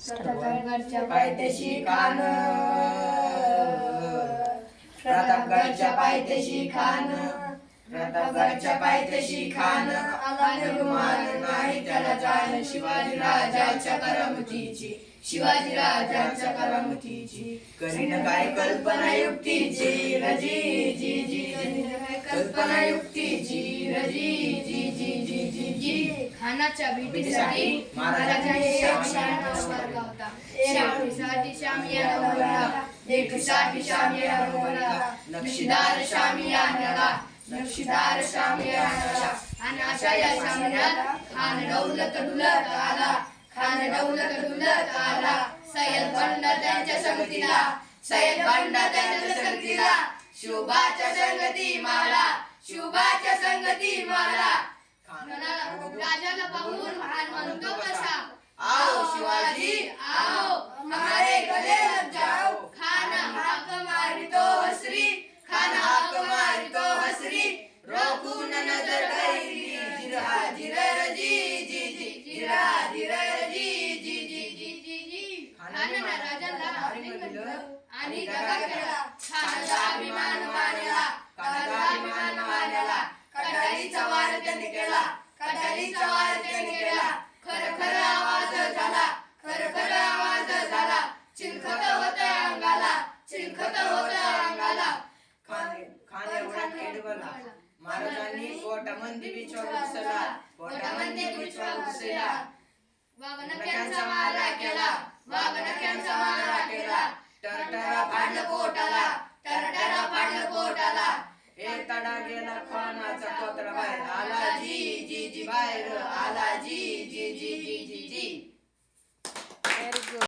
प्रतापगडच्या पायथ्याशी खान, प्रतापगडच्या पायथ्याशी खान, प्रतापगडच्या पायथ्याशी खान, आला निर्माण नाही त्याला जाण शिवाजी राजाच्या करामतीची, शिवाजी राजाच्या करामतीची. करीन काय कल्पना युक्तीची रजी जी जी, करीन काय कल्पना युक्तीची रजी जी जी जी जी जी. खानाच्या भेटीसाठी महाराजांनी शामियाना उभारला होता. शामीसाठी शामियाना उभारला, भेटीसाठी शामियाना उभारला. नक्षीदार शामियानाला, नक्षीदार शामियानाला. आणि अशा या शामियानात खान दौलत डुलत आला, खान दौलत डुलत आला. सय्यद बंडा त्यांच्या संगतीला, सय्यद बंडा त्यांच्या संगतीला. शुभाच्या संगती माला, शुभाच्या संगती माला. राजाला पाहून खान म्हणतो कसा, आओ शिवाजी आओ, हमारे गले लग जाओ. खान हाक मारितो हसरी, खान हाक मारितो हसरी. रोखून नजर गैरी, जिरहा जिरर जी जी जी, जिरहा जिरर जी जी जी जी जी जी. खानानं राजाला दिलं आणि दगा केला. खानाचा अभिमान मानला, खानाचा अभिमान मानला. कटारीचा वार त्याने केला, कटारीचा वार त्याने केला. खर खर आवाज झाला, खर खर आवाज झाला. चिलखत होत अंगाला, चिलखत होत अंगाला. खाण्यावर खेळवला, महाराजांनी पोटामध्ये बिछवा घुसला, पोटामध्ये बिछवा घुसला. वाघनख्यांचा मारा केला, वाघनख्यांचा मारा केला. टरटरा फाडलं पोटाला, टरटरा फाडलं पोटाला. एक तडा गेला खानाचा कोतरा बाहेर आला जी जी जी, बाहेर आला जी जी जी जी जी जी.